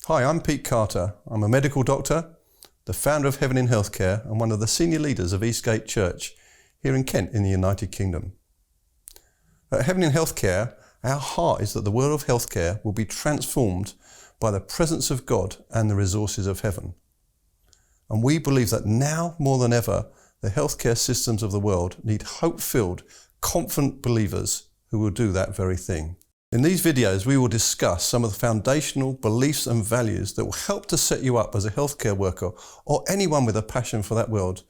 Hi, I'm Pete Carter. I'm a medical doctor, the founder of Heaven in Healthcare and one of the senior leaders of Eastgate Church here in Kent in the United Kingdom. At Heaven in Healthcare, our heart is that the world of healthcare will be transformed by the presence of God and the resources of heaven. And we believe that now more than ever, the healthcare systems of the world need hope-filled, confident believers who will do that very thing. In these videos, we will discuss some of the foundational beliefs and values that will help to set you up as a healthcare worker or anyone with a passion for that world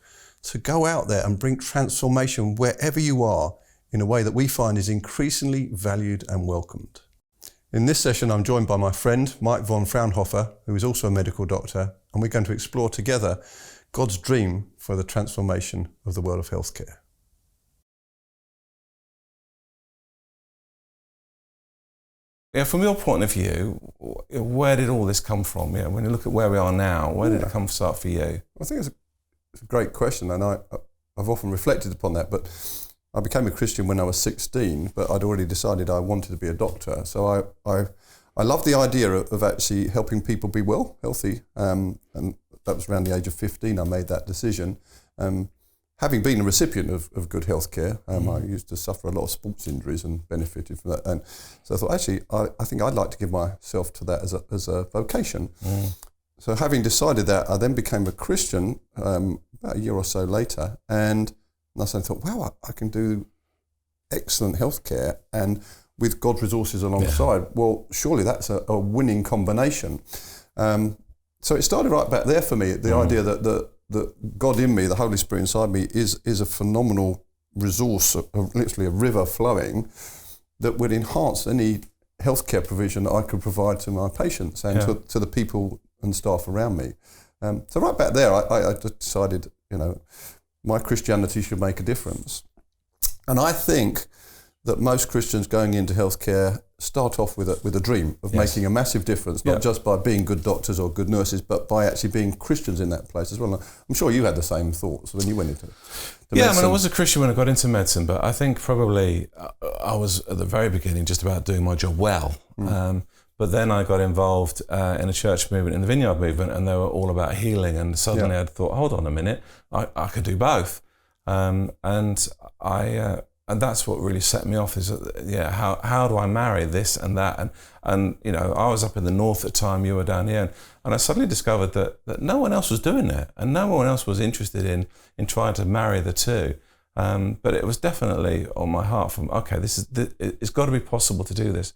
to go out there and bring transformation wherever you are in a way that we find is increasingly valued and welcomed. In this session, I'm joined by my friend, Mike von Fraunhofer, who is also a medical doctor, and we're going to explore together God's dream for the transformation of the world of healthcare. Yeah, from your point of view, where did all this come from? Yeah, when you look at where we are now, where did it start for you? I think it's a great question, and I've often reflected upon that. But I became a Christian when I was 16, but I'd already decided I wanted to be a doctor. So I love the idea of actually helping people be well, healthy, and that was around the age of 15. I made that decision. Having been a recipient of good healthcare, I used to suffer a lot of sports injuries and benefited from that. And so I thought, actually, I think I'd like to give myself to that as a vocation. So having decided that, I then became a Christian about a year or so later. And I suddenly thought, wow, I can do excellent healthcare and with God's resources alongside. Yeah. Well, surely that's a winning combination. So it started right back there for me, the idea that God in me, the Holy Spirit inside me, is a phenomenal resource, literally a river flowing, that would enhance any healthcare provision that I could provide to my patients and to the people and staff around me. So right back there, I decided, my Christianity should make a difference. And I think that most Christians going into healthcare start off with a dream of making a massive difference, not just by being good doctors or good nurses, but by actually being Christians in that place as well. And I'm sure you had the same thoughts when you went into medicine. I was a Christian when I got into medicine, but I think probably I was at the very beginning just about doing my job well. But then I got involved in a church movement, in the Vineyard movement, and they were all about healing. And suddenly I'd thought, hold on a minute, I could do both. And that's what really set me off is, how do I marry this and that? And I was up in the north at the time, you were down here, and I suddenly discovered that no one else was doing that, and no one else was interested in trying to marry the two. But it was definitely on my heart it's got to be possible to do this.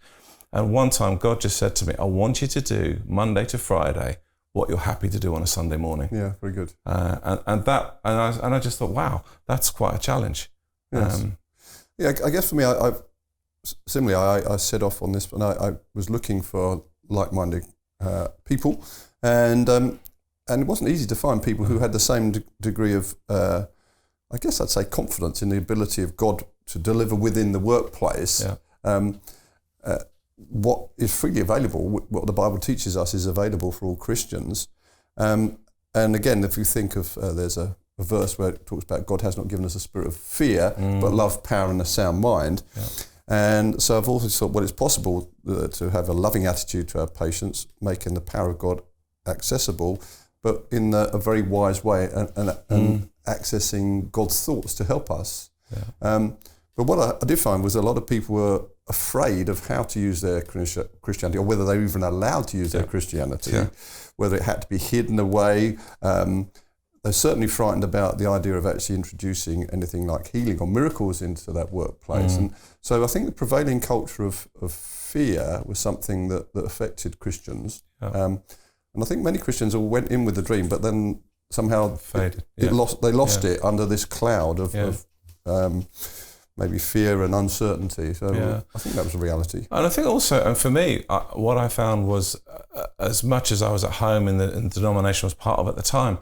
And one time God just said to me, I want you to do Monday to Friday what you're happy to do on a Sunday morning. Yeah, very good. And I just thought, wow, that's quite a challenge. Yes. I guess for me, I set off on this, and I was looking for like-minded people, and it wasn't easy to find people who had the same degree of, I guess I'd say, confidence in the ability of God to deliver within the workplace. What is freely available, what the Bible teaches us, is available for all Christians. And again, if you think of, there's a verse where it talks about God has not given us a spirit of fear, but love, power, and a sound mind. And so I've also thought, it's possible to have a loving attitude to our patients, making the power of God accessible, but in a very wise way, and accessing God's thoughts to help us. But what I did find was a lot of people were afraid of how to use their Christianity, or whether they were even allowed to use their Christianity, whether it had to be hidden away. They're certainly frightened about the idea of actually introducing anything like healing or miracles into that workplace. And so I think the prevailing culture of fear was something that affected Christians. And I think many Christians all went in with the dream, but then somehow they lost it under this cloud of maybe fear and uncertainty. So I think that was a reality. And I think also, and for me, what I found was, as much as I was at home in the denomination I was part of at the time,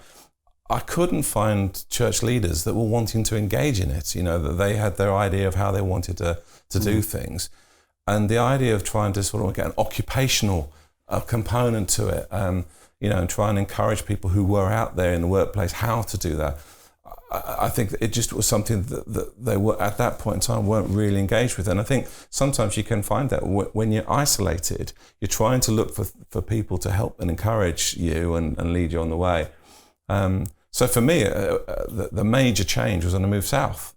I couldn't find church leaders that were wanting to engage in it, that they had their idea of how they wanted to do things. And the idea of trying to sort of get an occupational component to it, and try and encourage people who were out there in the workplace how to do that. I think it just was something that they were at that point in time weren't really engaged with. And I think sometimes you can find that when you're isolated, you're trying to look for people to help and encourage you and lead you on the way. So for me, the major change was when I moved south,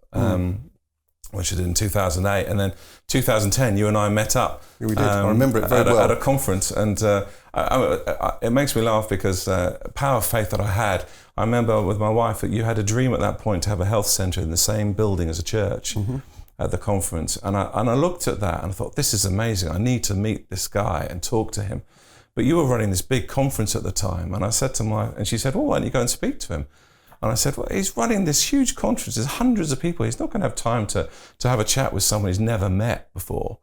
which I did in 2008. And then 2010, you and I met up. We did. I remember it very well. At a conference. And it makes me laugh because power of faith that I had, I remember with my wife that you had a dream at that point to have a health centre in the same building as a church at the conference. And I looked at that and I thought, this is amazing. I need to meet this guy and talk to him. But you were running this big conference at the time. And I said to and she said, well, why don't you go and speak to him? And I said, well, he's running this huge conference. There's hundreds of people. He's not going to have time to have a chat with someone he's never met before.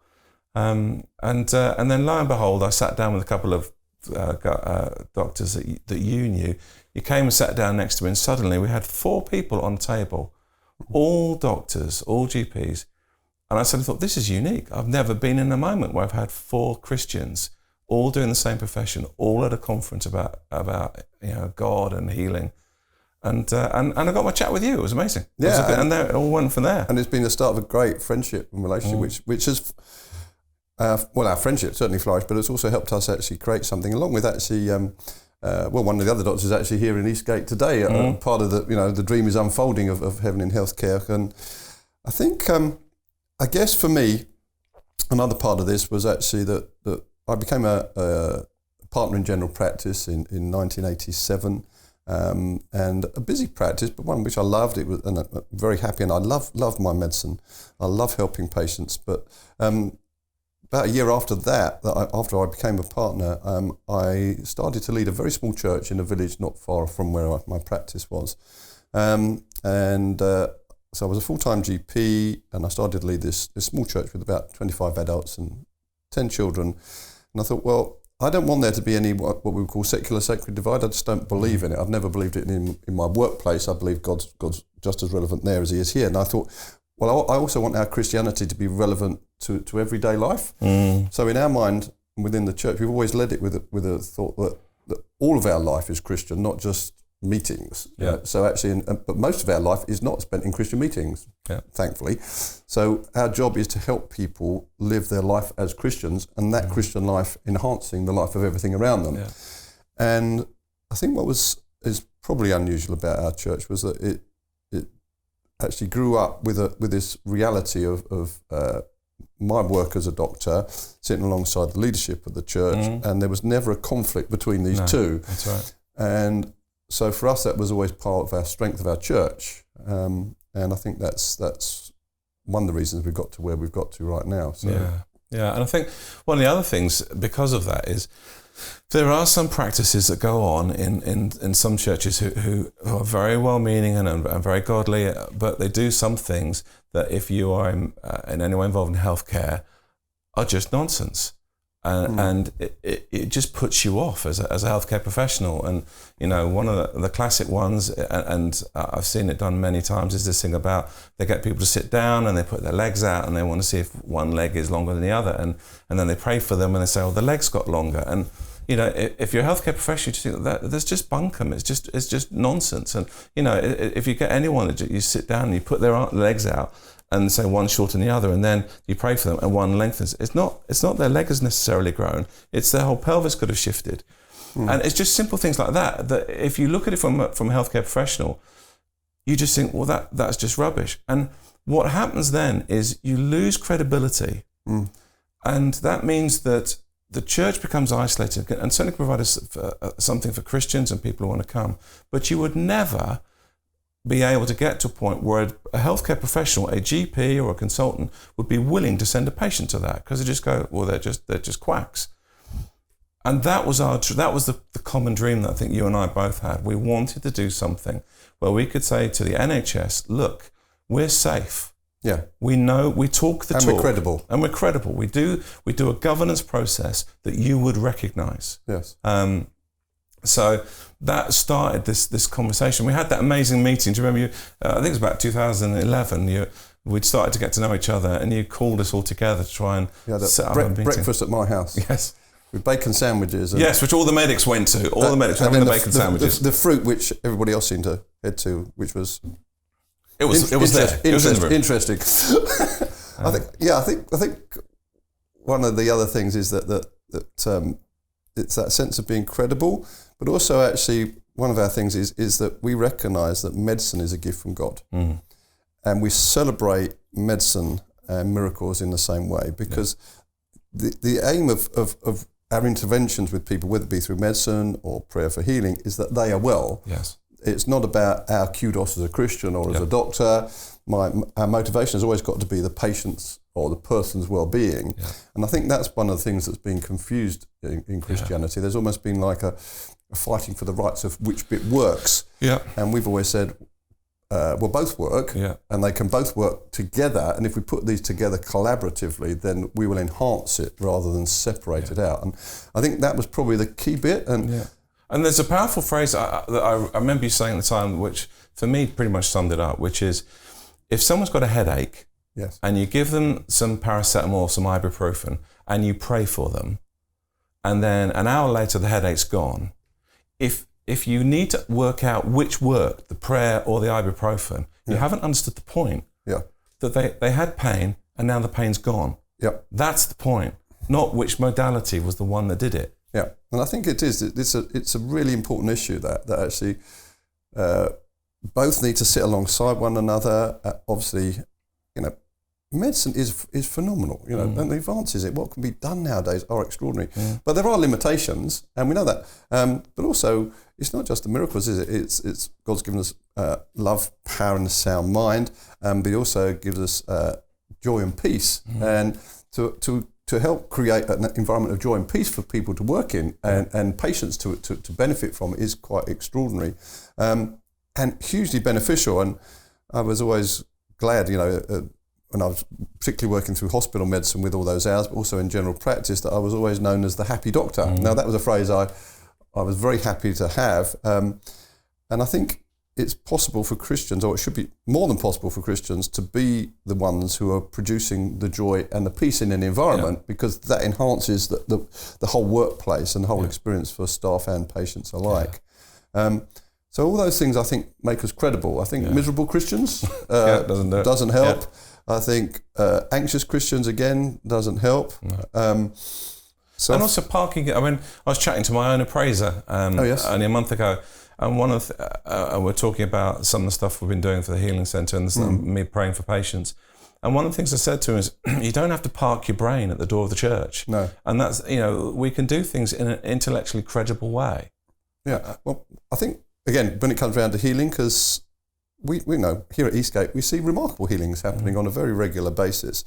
And then lo and behold, I sat down with a couple of doctors that you knew. You came and sat down next to me, and suddenly we had 4 people on the table, all doctors, all GPs. And I suddenly thought, this is unique. I've never been in a moment where I've had 4 Christians all doing the same profession, all at a conference about God and healing. And I got my chat with you. It was amazing. Yeah, and it all went from there. And it's been the start of a great friendship and relationship, which has, our friendship certainly flourished, but it's also helped us actually create something. Along with actually, one of the other doctors is actually here in Eastgate today. Part of the dream is unfolding of heaven in healthcare. And I think, I guess for me, another part of this was actually that I became a partner in general practice in 1987. And a busy practice, but one which I loved. It was, and I'm very happy, and I love my medicine. I love helping patients. But about a year after that, after I became a partner, I started to lead a very small church in a village not far from where my practice was. So I was a full-time GP, and I started to lead this small church with about 25 adults and 10 children. And I thought, well, I don't want there to be any what we would call secular sacred divide. I just don't believe in it. I've never believed it in my workplace. I believe God's just as relevant there as he is here. And I thought, well, I also want our Christianity to be relevant to everyday life. So in our mind, within the church, we've always led it with a thought that all of our life is Christian, not just meetings. Yeah. So actually, but most of our life is not spent in Christian meetings, thankfully. So our job is to help people live their life as Christians, and that Christian life enhancing the life of everything around them. Yeah. And I think what is probably unusual about our church was that it actually grew up with this reality of my work as a doctor sitting alongside the leadership of the church, and there was never a conflict between these two. That's right. And so for us, that was always part of our strength of our church, and I think that's one of the reasons we've got to where we've got to right now. So. Yeah, and I think one of the other things because of that is there are some practices that go on in some churches who are very well-meaning and very godly, but they do some things that if you are in any way involved in healthcare are just nonsense. And it just puts you off as a healthcare professional. And, one of the classic ones, and I've seen it done many times, is this thing about they get people to sit down and they put their legs out and they want to see if one leg is longer than the other. And then they pray for them and they say, oh, the leg's got longer. And, if you're a healthcare professional, you just think that that's just bunkum. It's just nonsense. And, if you get anyone that you sit down and you put their legs out, and say one shorter than the other, and then you pray for them and one lengthens. It's not their leg has necessarily grown, it's their whole pelvis could have shifted. And it's just simple things like that if you look at it from a healthcare professional, you just think, well, that's just rubbish. And what happens then is you lose credibility. And that means that the church becomes isolated and certainly provide us something for Christians and people who want to come. But you would never be able to get to a point where a healthcare professional, a GP or a consultant, would be willing to send a patient to that because they just go, well, they're just quacks. And that was the common dream that I think you and I both had. We wanted to do something where we could say to the NHS, look, we're safe. Yeah. We know, we talk the talk. And we're credible. And we're credible. We do a governance process that you would recognise. Yes. So that started this conversation. We had that amazing meeting. Do you remember? I think it was about 2011. We'd started to get to know each other, and you called us all together to try and set up a meeting. Breakfast at my house. Yes. with bacon sandwiches. And, yes, which all the medics went to. All the medics were having the bacon sandwiches. The fruit which everybody else seemed to head to, which was it was there. It was in the room. Interesting. I think one of the other things is that it's that sense of being credible, but also actually one of our things is that we recognise that medicine is a gift from God, and we celebrate medicine and miracles in the same way, because the aim of our interventions with people, whether it be through medicine or prayer for healing, is that they are well. Yes. It's not about our kudos as a Christian or as a doctor. Our motivation has always got to be the patient's or the person's well-being. Yeah. And I think that's one of the things that's been confused in Christianity. There's almost been like a fighting for the rights of which bit works. Yeah. And we've always said, well, both work, and they can both work together. And if we put these together collaboratively, then we will enhance it rather than separate it out. And I think that was probably the key bit. And there's a powerful phrase that I remember you saying at the time, which for me pretty much summed it up, which is, if someone's got a headache, and you give them some paracetamol, some ibuprofen, and you pray for them, and then an hour later the headache's gone, if you need to work out which worked, the prayer or the ibuprofen, you haven't understood the point. Yeah. That they had pain and now the pain's gone. Yeah. That's the point, not which modality was the one that did it. Yeah. And I think it's a really important issue that actually both need to sit alongside one another. Obviously, medicine is phenomenal, and the advances what can be done nowadays are extraordinary. But there are limitations, and we know that. But also, it's not just the miracles, is it? It's God's given us love, power, and a sound mind, but He also gives us joy and peace, and to help create an environment of joy and peace for people to work in, and patients to benefit from is quite extraordinary, and hugely beneficial. And I was always glad, when I was particularly working through hospital medicine with all those hours, but also in general practice, that I was always known as the happy doctor. Now, that was a phrase I was very happy to have. And I think it's possible for Christians, or it should be more than possible for Christians, to be the ones who are producing the joy and the peace in an environment, because that enhances the whole workplace and the whole experience for staff and patients alike. So all those things, I think, make us credible. I think miserable Christians doesn't help. Yeah. I think anxious Christians, again, doesn't help. No. And also parking. I mean, I was chatting to my own appraiser only a month ago, and we're talking about some of the stuff we've been doing for the Healing Centre and me praying for patients. And one of the things I said to him is, you don't have to park your brain at the door of the church. No. And that's, we can do things in an intellectually credible way. Yeah. Well, I think, again, when it comes around to healing, because we know here at Eastgate we see remarkable healings happening on a very regular basis.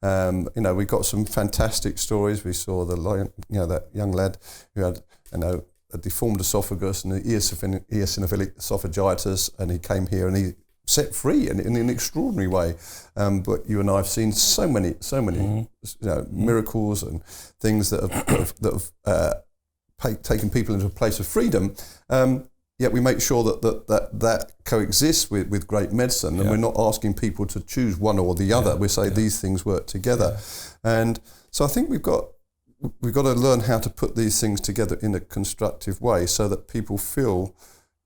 We got some fantastic stories. We saw that young lad who had a deformed esophagus and eosinophilic esophagitis, and he came here and he set free in an extraordinary way. But you and I have seen so many miracles and things that have taken people into a place of freedom. Yet we make sure that coexists with great medicine, and we're not asking people to choose one or the other. We say these things work together, and so I think we've got to learn how to put these things together in a constructive way, so that people feel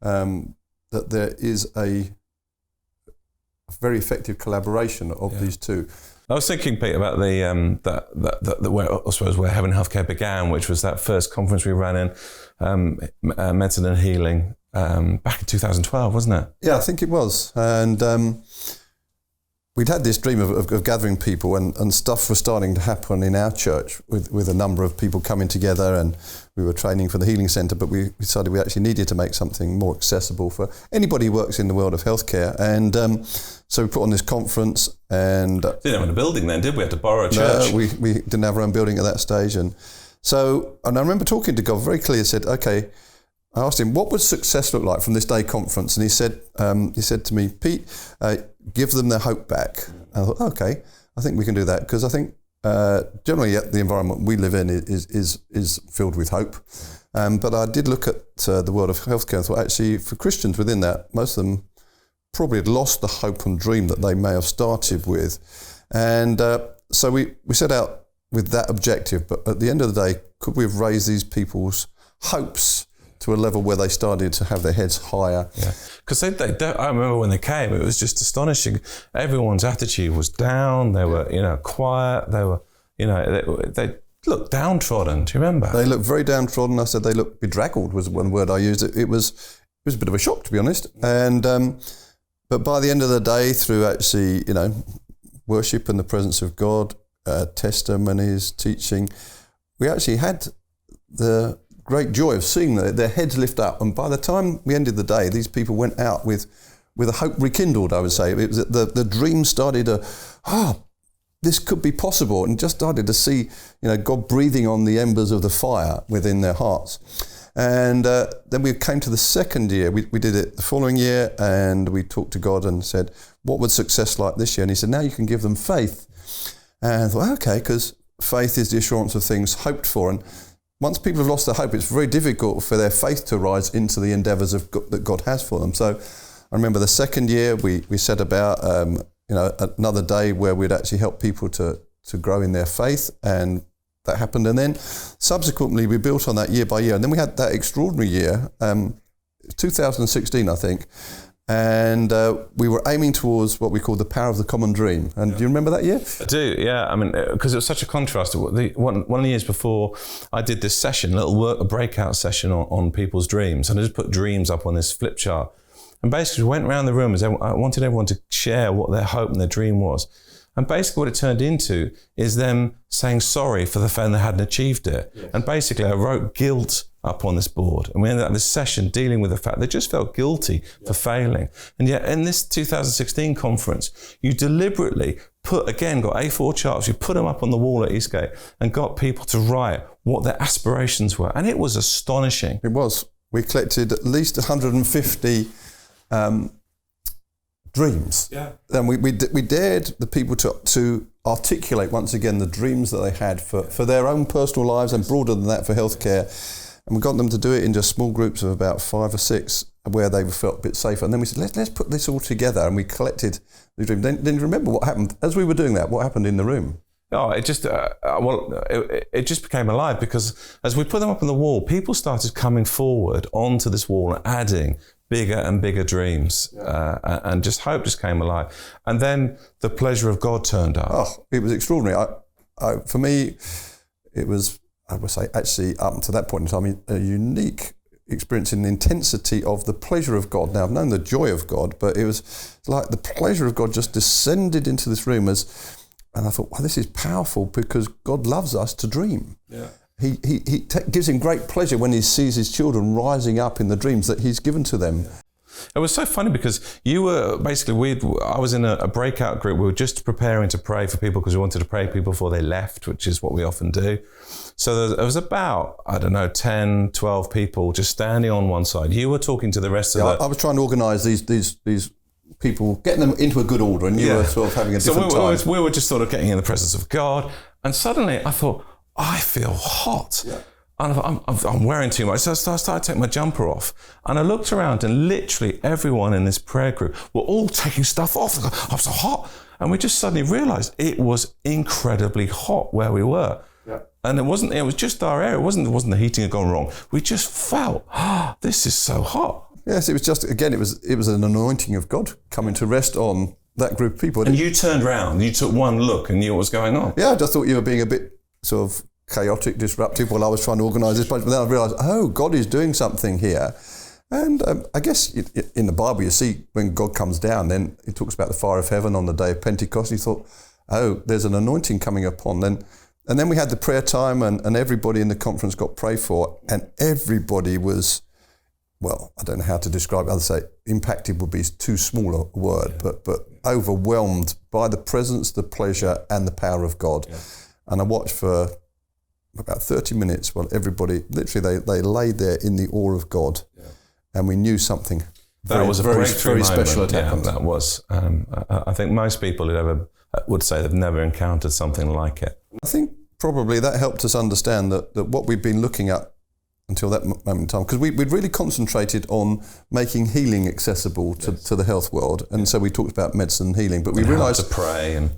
that there is a very effective collaboration of these two. I was thinking, Pete, about where Heaven Healthcare began, which was that first conference we ran in, Medicine and Healing, back in 2012, wasn't it? Yeah, I think it was. And we'd had this dream of gathering people, and stuff was starting to happen in our church with a number of people coming together, and we were training for the Healing Centre, but we decided we actually needed to make something more accessible for anybody who works in the world of healthcare. And so we put on this conference, and didn't have a building then, did we? Had to borrow a church. No, we didn't have our own building at that stage. And I remember talking to God very clearly. Said, okay, I asked him, what would success look like from this day conference? And he said to me, Pete, give them their hope back. And I thought, okay, I think we can do that, because I think generally the environment we live in is filled with hope. But I did look at the world of healthcare and thought, actually, for Christians within that, most of them probably had lost the hope and dream that they may have started with. And so we set out with that objective, but at the end of the day, could we have raised these people's hopes to a level where they started to have their heads higher? Yeah, because I remember when they came, it was just astonishing. Everyone's attitude was down. They were, quiet. They were, they looked downtrodden. Do you remember? They looked very downtrodden. I said they looked bedraggled was one word I used. It was a bit of a shock, to be honest. And but by the end of the day, through actually, worship in the presence of God, testimonies, teaching, we actually had the great joy of seeing their heads lift up. And by the time we ended the day, these people went out with a hope rekindled, I would say. It was the dream started this could be possible, and just started to see, God breathing on the embers of the fire within their hearts. And then we came to the second year. We did it the following year, and we talked to God and said, what would success like this year? And he said, now you can give them faith. And I thought, okay, because faith is the assurance of things hoped for. And once people have lost their hope, it's very difficult for their faith to rise into the endeavours of God, that God has for them. So I remember the second year we set about another day where we'd actually help people to grow in their faith, and that happened. And then subsequently we built on that year by year, and then we had that extraordinary year, 2016 I think, and we were aiming towards what we call the power of the common dream. And do you remember that year? I do, yeah. I mean, because it was such a contrast. One of the years before, I did this session, a breakout session on people's dreams, and I just put dreams up on this flip chart. And basically we went around the room, I wanted everyone to share what their hope and their dream was. And basically what it turned into is them saying sorry for the fact they hadn't achieved it. Yes. And basically I wrote guilt up on this board. And we ended up this session dealing with the fact they just felt guilty for failing. And yet in this 2016 conference, you deliberately got A4 charts, you put them up on the wall at Eastgate and got people to write what their aspirations were. And it was astonishing. It was. We collected at least 150 dreams. Yeah. And we dared the people to articulate once again the dreams that they had for their own personal lives, and broader than that for healthcare. And we got them to do it in just small groups of about 5 or 6 where they felt a bit safer. And then we said, let's put this all together, and we collected the dream. Then you remember what happened as we were doing that? What happened in the room? Oh, it just it just became alive, because as we put them up on the wall, people started coming forward onto this wall and adding bigger and bigger dreams, and just hope just came alive. And then the pleasure of God turned up. Oh, it was extraordinary. For me, it was, I would say, actually up to that point in time, a unique experience in the intensity of the pleasure of God. Now, I've known the joy of God, but it was like the pleasure of God just descended into this room and I thought, wow, this is powerful, because God loves us to dream. Yeah. He gives him great pleasure when he sees his children rising up in the dreams that he's given to them. It was so funny because you were basically, I was in a breakout group. We were just preparing to pray for people because we wanted to pray for people before they left, which is what we often do. So there was about, 10, 12 people just standing on one side. You were talking to the rest of the... I was trying to organise these people, getting them into a good order, and you were sort of having a different time. So we were just sort of getting in the presence of God, and suddenly I thought, I feel hot. Yeah. And I'm wearing too much. So I started taking my jumper off. And I looked around, and literally everyone in this prayer group were all taking stuff off. I'm so hot. And we just suddenly realized it was incredibly hot where we were. Yeah. And it was just our air. It wasn't the heating had gone wrong. We just felt, this is so hot. Yes, it was just, again, it was an anointing of God coming to rest on that group of people. And you turned around, you took one look and knew what was going on. Yeah, I just thought you were being a bit sort of chaotic, disruptive while I was trying to organise this bunch. But then I realised, God is doing something here. And I guess in the Bible, you see when God comes down, then he talks about the fire of heaven on the day of Pentecost. He thought, there's an anointing coming upon them. And then we had the prayer time, and everybody in the conference got prayed for, and everybody was, well, I don't know how to describe it. I'd say impacted would be too small a word, but overwhelmed by the presence, the pleasure, and the power of God. Yeah. And I watched for about 30 minutes while everybody, literally, they laid there in the awe of God, and we knew something. That was a breakthrough moment. Very special had happened. That was. I think most people would say they've never encountered something like it. I think probably that helped us understand that what we've been looking at until that moment in time, because we'd really concentrated on making healing accessible to the health world, and so we talked about medicine and healing, but we realised to pray and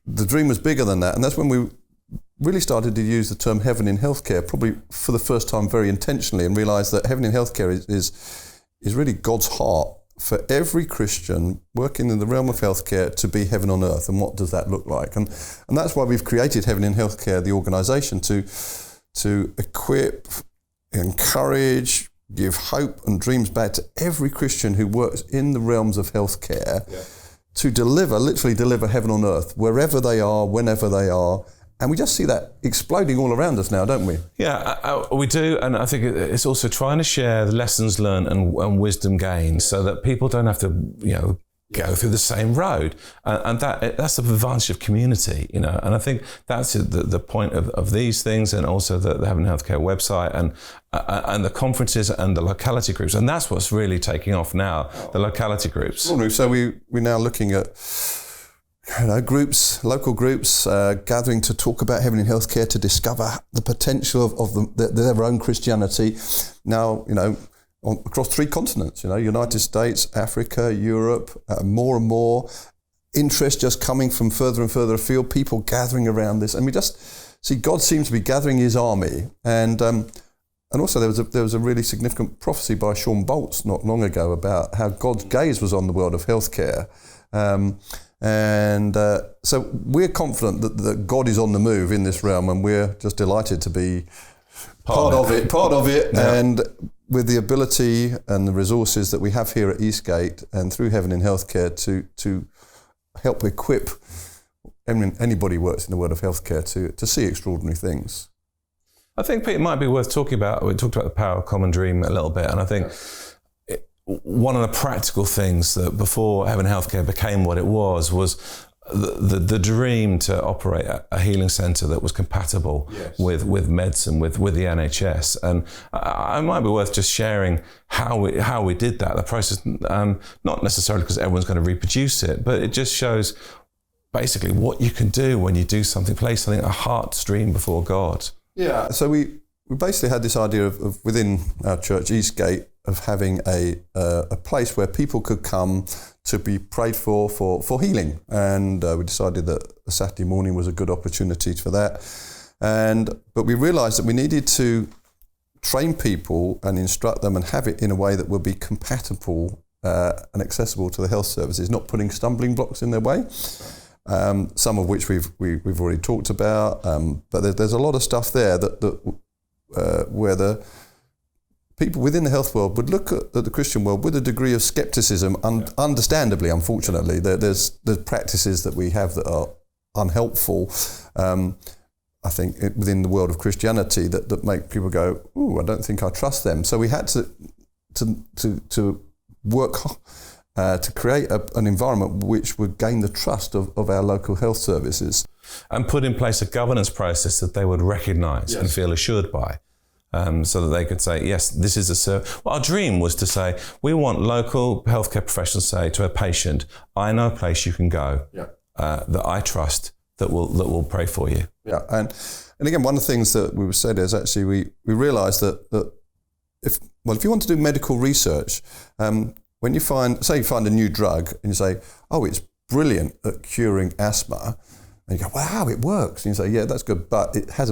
the dream was bigger than that, and that's when really started to use the term heaven in healthcare, probably for the first time very intentionally, and realised that heaven in healthcare is really God's heart for every Christian working in the realm of healthcare to be heaven on earth. And what does that look like? And that's why we've created Heaven in Healthcare, the organisation, to equip, encourage, give hope and dreams back to every Christian who works in the realms of healthcare, to literally deliver heaven on earth, wherever they are, whenever they are. And we just see that exploding all around us now, don't we? Yeah, we do. And I think it's also trying to share the lessons learned and wisdom gained so that people don't have to, go through the same road. And that's the advantage of community, And I think that's the point of these things, and also the Heaven in Healthcare website and the conferences and the locality groups. And that's what's really taking off now, the locality groups. So we're now looking at groups, local groups, gathering to talk about heaven in healthcare, to discover the potential of their own Christianity. Now, across 3 continents, United States, Africa, Europe, more and more interest just coming from further and further afield, people gathering around this. And we just see God seems to be gathering his army. And also there was a really significant prophecy by Sean Boltz not long ago about how God's gaze was on the world of healthcare. So we're confident that God is on the move in this realm, and we're just delighted to be part of it. Yeah. And with the ability and the resources that we have here at Eastgate and through Heaven in Healthcare to help equip anybody who works in the world of healthcare to see extraordinary things. I think it might be worth talking about, we talked about the power of common dream a little bit, and I think one of the practical things that before Heaven in Healthcare became what it was the dream to operate a healing centre that was compatible with medicine, with the NHS. And I might be worth just sharing how we did that, the process, not necessarily because everyone's going to reproduce it, but it just shows basically what you can do when you do something, place something, a heart's dream before God. Yeah, so we basically had this idea of within our church, Eastgate, of having a place where people could come to be prayed for healing. And we decided that a Saturday morning was a good opportunity for that. But we realised that we needed to train people and instruct them and have it in a way that would be compatible and accessible to the health services, not putting stumbling blocks in their way. Some of which we've already talked about, but there's a lot of stuff there that where the people within the health world would look at the Christian world with a degree of skepticism, understandably, unfortunately. There's practices that we have that are unhelpful, I think, within the world of Christianity that make people go, ooh, I don't think I trust them. So we had to work to create an environment which would gain the trust of our local health services. And put in place a governance process that they would recognise and feel assured by. So that they could say, yes, this is a service. Well, our dream was to say, we want local healthcare professionals to say to a patient, I know a place you can go that I trust that will pray for you. Yeah, and again, one of the things that we said is actually we realised that if you want to do medical research, when you find a new drug and you say, oh, it's brilliant at curing asthma, and you go, wow, it works. And you say, yeah, that's good, but it has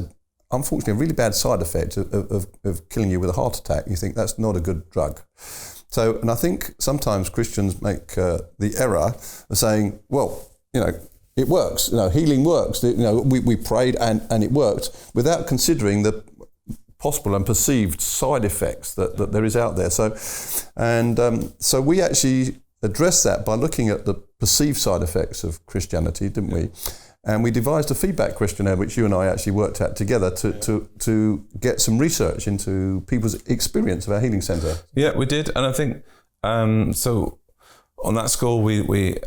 unfortunately a really bad side effect of killing you with a heart attack. You think that's not a good drug. So, and I think sometimes Christians make the error of saying, well, it works. Healing works. We prayed and it worked, without considering the possible and perceived side effects that there is out there. So we actually addressed that by looking at the perceived side effects of Christianity, didn't we? And we devised a feedback questionnaire, which you and I actually worked at together to get some research into people's experience of our healing centre. Yeah, we did. And I think, so on that score, we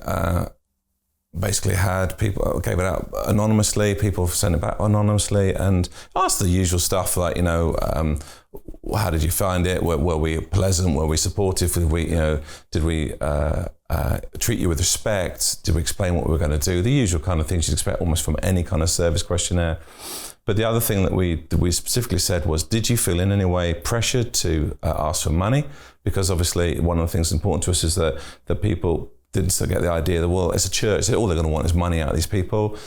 basically had people, gave it out anonymously, people sent it back anonymously, and asked the usual stuff like, how did you find it? Were we pleasant? Were we supportive? Did we treat you with respect? Did we explain what we were going to do? The usual kind of things you'd expect almost from any kind of service questionnaire. But the other thing that we specifically said was, did you feel in any way pressured to ask for money? Because obviously one of the things important to us is that people didn't still get the idea that, well, it's a church, all they're going to want is money out of these people.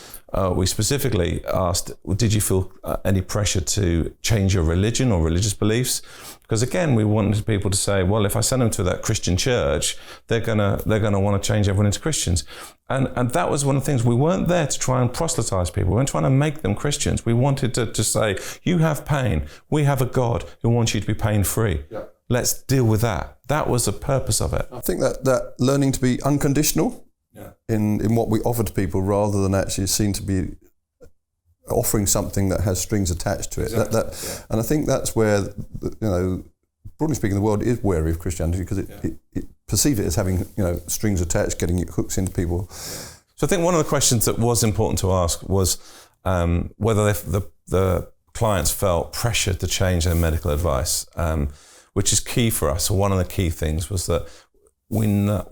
we specifically asked, did you feel any pressure to change your religion or religious beliefs? Because again, we wanted people to say, well, if I send them to that Christian church, they're gonna want to change everyone into Christians. And that was one of the things. We weren't there to try and proselytize people. We weren't trying to make them Christians. We wanted to say, you have pain. We have a God who wants you to be pain-free. Yeah. Let's deal with that. That was the purpose of it. I think that learning to be unconditional in what we offer to people, rather than actually seem to be offering something that has strings attached to it. Exactly. And I think that's where, broadly speaking, the world is wary of Christianity, because it perceives it as having, strings attached, getting it hooks into people. So I think one of the questions that was important to ask was whether the clients felt pressured to change their medical advice, which is key for us. So one of the key things was that we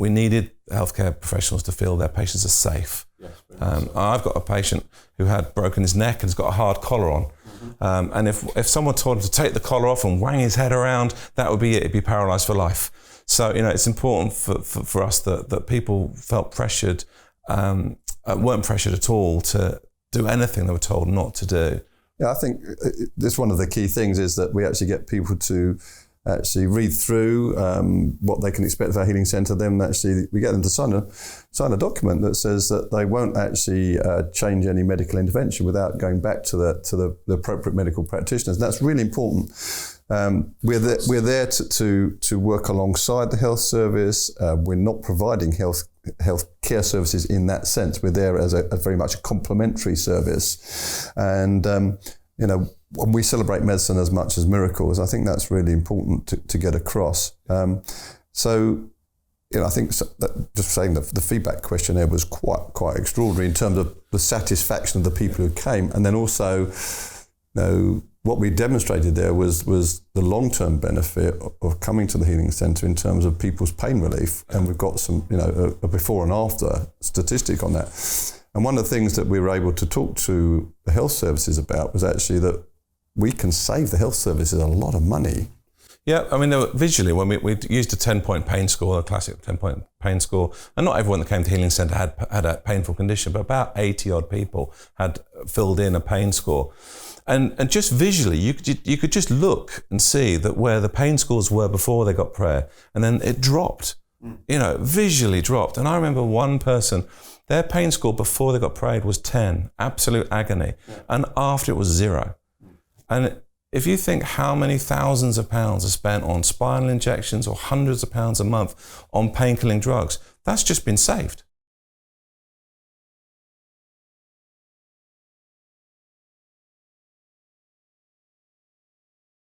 needed healthcare professionals to feel their patients are safe. Yes, I've got a patient who had broken his neck and has got a hard collar on. Mm-hmm. And if someone told him to take the collar off and wang his head around, that would be it. He'd be paralyzed for life. So, it's important for us that people felt pressured, weren't pressured at all to do anything they were told not to do. Yeah, I think that's one of the key things, is that we actually get people to actually read through what they can expect of our healing centre. Then actually we get them to sign a document that says that they won't actually change any medical intervention without going back to the appropriate medical practitioners. And that's really important. We're there to work alongside the health service. We're not providing health care services in that sense. We're there as a very much a complementary service. And we celebrate medicine as much as miracles. I think that's really important to get across. I think that just saying the feedback questionnaire was quite extraordinary in terms of the satisfaction of the people who came, and then also, what we demonstrated there was the long-term benefit of coming to the healing centre in terms of people's pain relief, and we've got some, a before and after statistic on that. And one of the things that we were able to talk to the health services about was actually that we can save the health services a lot of money. Yeah, I mean, visually, when we used a 10-point pain score, a classic 10-point pain score, and not everyone that came to healing centre had a painful condition, but about 80-odd people had filled in a pain score. And just visually, you could just look and see that where the pain scores were before they got prayer, and then it dropped, visually dropped. And I remember one person, their pain score before they got prayed was 10, absolute agony, and after it was 0. And if you think how many thousands of pounds are spent on spinal injections or hundreds of pounds a month on pain-killing drugs, that's just been saved.